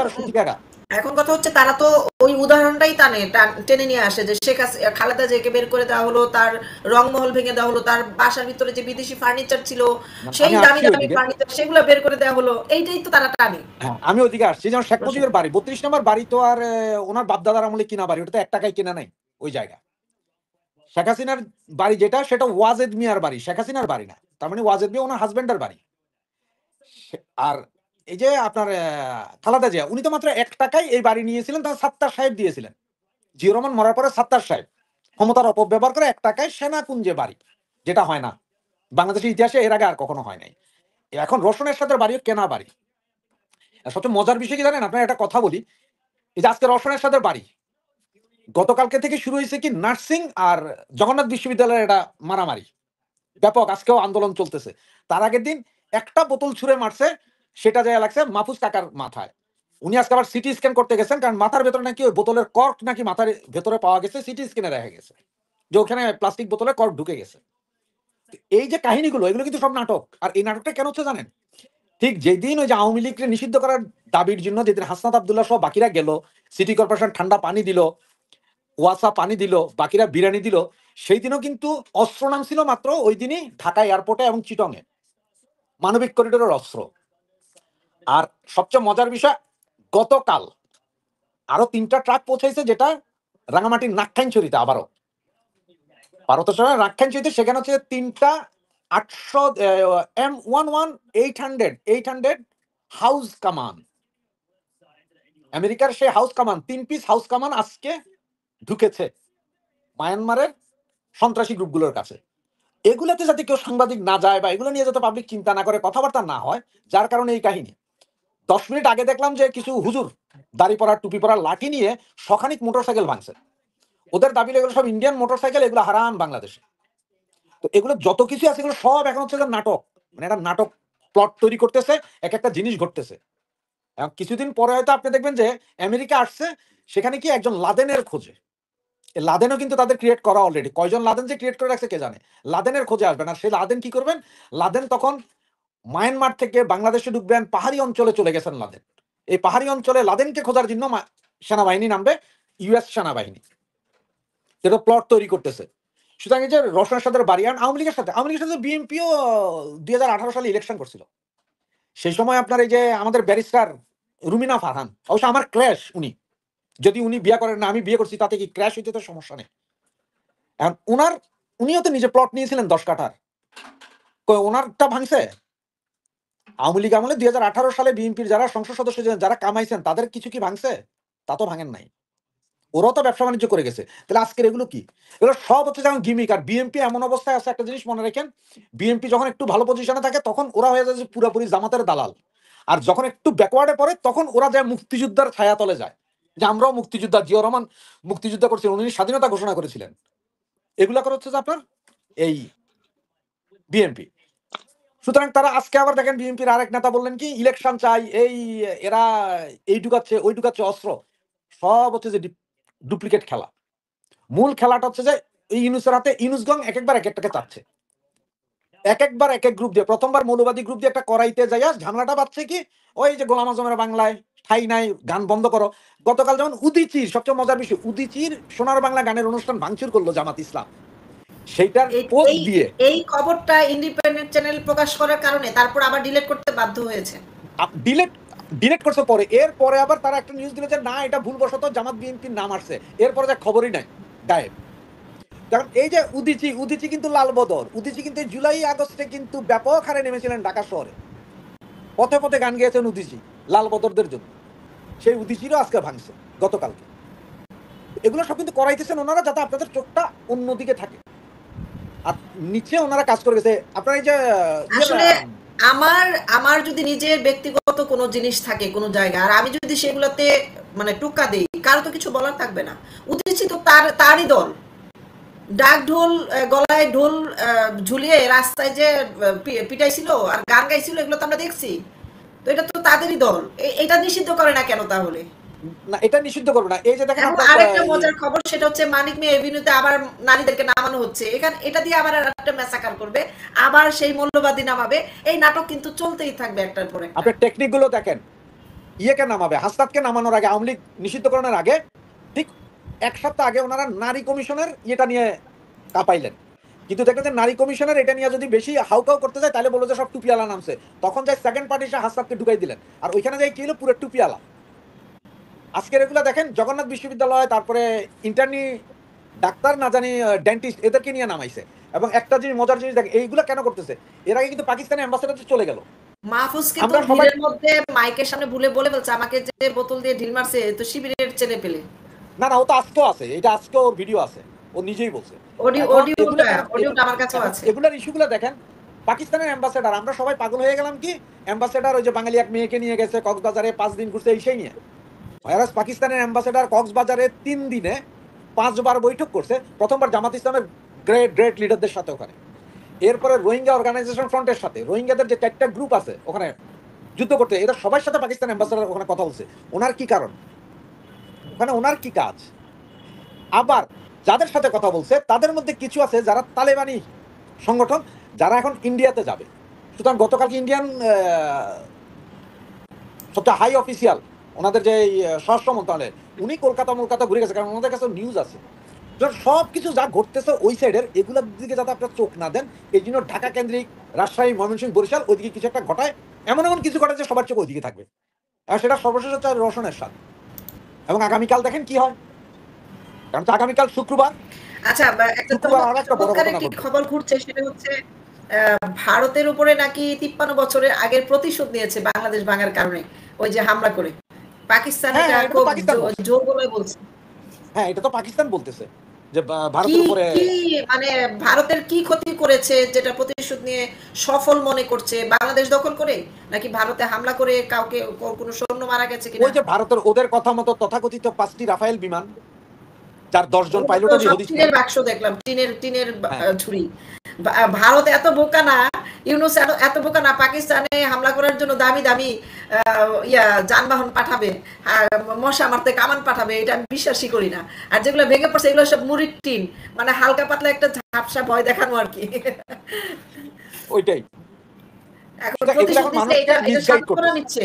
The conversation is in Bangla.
তার সত্যিকারা। এখন কথা হচ্ছে তারা তো ওই উদাহরণটাই টেনে নিয়ে আসে যে শেখ খালেদা জিয়াকে বের করে দেওয়া হলো, তার রংমহল ভেঙে দেওয়া হলো, তার বাসার ভিতরে যে বিদেশি ফার্নিচার ছিল সেই দামি দামি ফার্নিচার সেগুলো বের করে দেওয়া হলো, এইটাই তো তারা টানে। হ্যাঁ, আমি ওদিকে আসছি। যেমন শেখ মুজিবের বাড়ি 32 নম্বর বাড়ি তো আর ওনার বাপদাদার আমলে কিনা বাড়ি, ওটা তো 1 টাকায় কেনা নাই ওই জায়গা। শেখ হাসিনার বাড়ি যেটা সেটা ওয়াজেদ মিয়ার বাড়ি, শেখ হাসিনার বাড়ি না। তার মানে ওয়াজেদ মিয়া ওনার হাজবেন্ডের বাড়ি। আর এই যে আপনার খালেদা জিয়া উনি তো মাত্র 1 টাকায় এই বাড়ি নিয়েছিলেন, তার সাত্তার সাহেব দিয়েছিলেন। জিয়া রহমান মরার পরে সাত্তার সাহেব ক্ষমতার অপব্যবহার করে 1 টাকায় সেনাকুঞ্জে বাড়ি, যেটা হয় না বাংলাদেশের ইতিহাসে, এর আগে আর কখনো হয় নাই। এখন রোশন এরশাদের বাড়িও কেনা বাড়ি। আর সবচেয়ে মজার বিষয় কি জানেন, আপনার একটা কথা বলি, এই যে আজকে রোশন এরশাদের বাড়ি গতকালকে থেকে শুরু হয়েছে কি নার্সিং আর জগন্নাথ বিশ্ববিদ্যালয়ের একটা মারামারি ব্যাপক, আজকেও আন্দোলন চলতেছে। তার আগের দিন একটা বোতল ছুঁড়ে মারছে, সেটা যায় লাগছে মাহফুজ কাকার মাথায়। উনি আজকে আবার সিটি স্ক্যান করতে গেছেন, কারণ মাথার ভেতরে নাকি ওই বোতলের কর্ক নাকি মাথার ভেতরে পাওয়া গেছে, সিটি স্ক্যানে দেখা গেছে যে ওখানে প্লাস্টিক বোতলে কর্ক ঢুকে গেছে। এই যে কাহিনীগুলো, এগুলো কিন্তু সব নাটক। আর এই নাটকটা কেন হচ্ছে জানেন, ঠিক যেদিন ওই যে আওয়ামী লীগকে নিষিদ্ধ করার দাবির জন্য যেদিন হাসনাত আব্দুল্লাহ সহ বাকিরা গেল, সিটি কর্পোরেশন ঠান্ডা পানি দিল, ওয়াসা পানি দিল, বাকিরা বিরিয়ানি দিল, সেই দিনও কিন্তু অস্ত্র নামছিল মাত্র ওই দিনই ঢাকা এয়ারপোর্টে এবং চিটংয়ে মানবিক করিডোরের অস্ত্র। আর সবচেয়ে মজার বিষয়, গতকাল আরো 3টা ট্রাক পৌঁছাইছে, যেটা রাঙামাটির নাকখাইনছড়িতে, আবারও ভারতের সঙ্গে নাকখাইনছড়িতে, সেখানে হচ্ছে 3টা 800 M11 800 হাউস কামান, আমেরিকার সেই হাউস কামান, 3 পিস হাউস কামান আজকে ঢুকেছে মায়ানমারের সন্ত্রাসী গ্রুপগুলোর কাছে। এগুলোতে যাতে কেউ সাংবাদিক না যায় বা এগুলো নিয়ে যাতে পাবলিক চিন্তা না করে, কথাবার্তা না হয়, যার কারণে এই কাহিনী। 10 মিনিট আগে দেখলাম যে কিছু হুজুর দাড়ি পরা টুপি পরা লাঠি নিয়ে শখানিক মোটরসাইকেল ভাঙছে। ওদের দাবি এগুলো সব ইন্ডিয়ান মোটরসাইকেল, এগুলো হারাম বাংলাদেশে। তো এগুলো যত কিছু আছে এগুলো সব এখন হচ্ছে নাটক, মানে একটা নাটক প্লট তৈরি করতেছে, এক একটা জিনিস ঘটতেছে। কিছুদিন পরে হয়তো আপনি দেখবেন যে আমেরিকা আসছে, সেখানে কি একজন লাদেনের খোঁজে, লাদেনও কিন্তু তাদের ক্রিয়েট করা অলরেডি, কয়জন লাদেন যে ক্রিয়েট করে রাখছে কে জানে, লাদেনের খোঁজে আসবেন। আর সেই লাদেন কি করবেন, লাদেন তখন মায়ানমার থেকে বাংলাদেশে ঢুকবেন, পাহাড়ি অঞ্চলে চলে গেছেন লাদেন। এই পাহাড়ি অঞ্চলে লাদেনকে খোঁজার জন্য সেনাবাহিনী নামবে, ইউএস সেনাবাহিনী, যেটা প্লট তৈরি করতেছে। সুতরাং এই যে রওশন এরশাদের বাড়ি, আর আওয়ামী লীগের সাথে বিএনপিও 2018 সালে ইলেকশন করছিল। সেই সময় আপনার এই যে আমাদের ব্যারিস্টার রুমিনা ফারহান, অবশ্য আমার ক্র্যাশ উনি, যদি উনি বিয়ে করেন না, আমি বিয়ে করছি, তাতে কি ক্র্যাশ হইতে তো সমস্যা নেই। এখন উনিও তো নিজে প্লট নিয়েছিলেন 10 কাঠার, ওনারটা ভাঙছে আওয়ামী লীগ আমলে। 2018 সালে বিএনপির যারা সংসদ সদস্য যারা কামাইছেন তাদের কিছু কি ভাঙছে? তা তো ভাঙেন নাই, ওরাও তো ব্যবসা বাণিজ্য করে গেছে। তাহলে আজকের এগুলো কি? এগুলো সব হচ্ছে যেমন গিমিক। আর বিএনপি এমন অবস্থায় আছে, একটা জিনিস মনে রাখেন, বিএনপি যখন একটু ভালো পজিশনে থাকে তখন ওরা হয়ে যায় পুরোপুরি জামাতের দালাল, আর যখন একটু ব্যাকওয়ার্ডে পড়ে তখন ওরা যায় মুক্তিযোদ্ধার ছায়া তলে যায়, যে আমরাও মুক্তিযোদ্ধা, জিয়া রহমান মুক্তিযোদ্ধা করছিলেন, উনি স্বাধীনতা ঘোষণা করেছিলেন। এগুলা করে হচ্ছে যে আপনার এই বিএনপি। সুতরাং তারা আজকে আবার দেখেন বিএনপির আরেক নেতা বললেন কি ইলেকশন চাই, এরা এই ঢুকাচ্ছে ওই ঢুকাচ্ছে অস্ত্র, সব হচ্ছে যে ডুপ্লিকেট খেলা। মূল খেলাটা হচ্ছে যে এই ইউনুসের হাতে, ইউনুসগং এক একবার এক একটাকে চাচ্ছে, এক একবার এক এক গ্রুপ দিয়ে। প্রথমবার মৌলবাদী গ্রুপ দিয়ে একটা করাইতে যাইয়া ঝামেলাটা পাচ্ছে কি, ওই যে গোলাম আজমের বাংলায় ঠাই নাই, গান বন্ধ করো। গতকাল যেমন উদিচির, সবচেয়ে মজার বিষয়, উদিচির সোনার বাংলা গানের অনুষ্ঠান ভাঙচুর করলো জামাত ইসলাম, সেইটার পোস্ট দিয়ে। এই খবরটা ইন্ডিপেন্ডেন্ট চ্যানেল প্রকাশ করার কারণে তারপর আবার ডিলিট করতে বাধ্য হয়েছে। ডিলেট করছে পরে, এরপরে আবার তারা একটা নিউজ দিল যে না এটা ভুলবশত জামাত বিএনপির নাম আসছে, এরপরে যা খবরই নাই, গায়েব। কারণ এই যে উদিচি কিন্তু লাল বদর, উদিচি কিন্তু জুলাই আগস্টে কিন্তু ব্যাপক হারে নেমেছিলেন ঢাকা শহরে, পথে পথে গান গেয়েছেন উদিচি লাল বদরদের জন্য। সেই উদিচিরও আজকে ভাঙছে গতকালকে। এগুলো সব কিন্তু করাইতেছেন ওনারা, যাতে আপনাদের চোখটা অন্যদিকে থাকে, আর নিচে ওনারা কাজ করে গেছে। আপনার এই যে আসলে আমার যদি নিজের ব্যক্তিগত কোনো জিনিস থাকে কোনো জায়গা, আর আমি যদি সেগুলোতে মানে টুকা দেই, কারো তো কিছু বলার থাকবে না। উদ্দেশ্য তো তারই দল, ডাক ঢোল গলায় ঢোল ঝুলিয়ে রাস্তায় যে পিটাইছিল আর গান গাইছিল, এগুলো তো আমরা দেখছি। তো এটা তো তাদেরই দল, এটা নিষিদ্ধ করে না কেন তাহলে? না, এটা নিষিদ্ধ করবে না। এই যে দেখেন আরেকটা মজার খবর, সেটা হচ্ছে মানিক মিয়া এভিনিউতে আবার নারীদেরকে নামানো হচ্ছে, এখানে এটা দিয়ে আবার একটা ম্যাসাকার করবে, আবার সেই মৌলবাদী নামাবে। এই নাটক কিন্তু চলতেই থাকবে একটার পর একটা। আপনি টেকনিক গুলো দেখেন, ইয়েকে নামাবে, হাসনাতকে নামানোর আগে, আওয়ামী লীগ নিষিদ্ধকরণের আগে ঠিক 1 সপ্তাহ আগে ওনারা নারী কমিশনের ইয়েটা নিয়ে কাঁপাইলেন। কিন্তু দেখবেন যে নারী কমিশনের এটা নিয়ে যদি বেশি হাউকাউ করতে যায় তাহলে বললো যে সব টুপিওয়ালা নামছে, তখন যাই সেকেন্ড পার্টি এসে হাসনাতকে ঢুকাই দিলেন, আর ওইখানে যাই কি হলো, পুরো টুপিওয়ালা। আজকের এগুলা দেখেন জগন্নাথ বিশ্ববিদ্যালয়, তারপরে ইন্টার্নি ডাক্তার, না জানি ডেন্টিস্ট, এদেরকে নিয়ে নামাইছে। এবং একটা জিনিস, মজার জিনিস দেখেন, এইগুলা কেন করতেছে, এর আগে কিন্তু পাকিস্তানের অ্যাম্বাসেডার চলে গেল। মাহফুজকে তো আমরা সবাই ভিড়ের মধ্যে মাইকের সামনে বলে বলছে আমাকে যে বোতল দিয়ে ঢিল মারছে তো শিবিরের ছেলে পেলে। না না, ও তো আজকেও আছে, এটা আজকেও ওর ভিডিও আছে, ও নিজেই বলছে। এখন এগুলা কেন, অডিওটা আমার কাছেও আছে। এগুলার ইস্যুগুলো দেখেন, পাকিস্তানের অ্যাম্বাসেডার, আমরা সবাই পাগল হয়ে গেলাম কি অ্যাম্বাসেডার ওই যে বাঙালি এক মেয়েকে নিয়ে গেছে কক্সবাজারে 5 দিন ঘুরছে, এই সেই নিয়ে। ভাইরাস পাকিস্তানের অ্যাম্বাসেডার কক্সবাজারে 3 দিনে 5 বার বৈঠক করছে, প্রথমবার জামাত ইসলামের গ্রেট গ্রেট লিডারদের সাথে ওখানে, এরপরে রোহিঙ্গা অর্গানাইজেশন ফ্রন্টের সাথে, রোহিঙ্গাদের যে 4টা গ্রুপ আছে ওখানে যুদ্ধ করতে, এদের সবার সাথে পাকিস্তান অ্যাম্বাসেডার ওখানে কথা বলছে। ওনার কি কারণ, ওখানে ওনার কি কাজ? আবার যাদের সাথে কথা বলছে তাদের মধ্যে কিছু আছে যারা তালেবানি সংগঠন, যারা এখন ইন্ডিয়াতে যাবে। সুতরাং গতকালকে ইন্ডিয়ান সবচেয়ে হাই অফিসিয়াল ওনাদের যে স্বরাষ্ট্র মন্ত্রণালয়, উনি কলকাতা ঘুরে গেছে, কারণ ওনাদের কাছে নিউজ আছে। সব কিছু যা ঘটতেছে ওই সাইডের, এগুলোর দিকে যাতে আপনার চোখ না দেন, এই জন্য ঢাকা কেন্দ্রিক, রাজশাহী, ময়মনসিংহ, বরিশাল, ওইদিকে কিছু একটা ঘটায়, এমন এমন কিছু ঘটে যে সবার চোখ ওইদিকে থাকবে। আর সেটা সর্বশেষ হচ্ছে রওশনের সাথ। এবং আগামীকাল দেখেন কি হয়, কারণ তো আগামীকাল শুক্রবার। আচ্ছা, একটা চমৎকার একটি খবর ঘুরছে, সেটা হচ্ছে ভারতের উপরে নাকি 53 বছরের আগের প্রতিশোধ নিয়েছে বাংলাদেশ ভাঙার কারণে, ওই যে হামলা করে। পাকিস্তান এটা খুব জোর গলায় বলছে। হ্যাঁ, এটা তো পাকিস্তান বলতেছে যে ভারতের উপরে, কি মানে ভারতের কি ক্ষতি করেছে যেটা প্রতিশোধ নিয়ে সফল মনে করছে? বাংলাদেশ দখল করে, নাকি ভারতে হামলা করে কাউকে কোনো সৈন্য মারা গেছে কিনা? ওই যে ভারতের ওদের কথা মতো তথাকথিত 5টি রাফায়েল বিমান, যার 10 জন পাইলট টিনের বাক্স দেখলাম, টিনের ঝুড়ি। ভারত এত বোকা না, ইউনুস এত বোকা না, পাকিস্তানে হামলা করার জন্য দামি দামি যানবাহন পাঠাবে, মশা মারতে কামান পাঠাবে, এটা আমি বিশ্বাসই করি না। আর যেগুলো ভেঙে পড়ছে এগুলো সব মুড়ির টিন, মানে হালকা পাতলা একটা ঝাপসা ভয় দেখানো আর কি। ওইটাই এখন প্রতিশোধ নিচ্ছে, এটা সান্ত্বনা নিচ্ছে।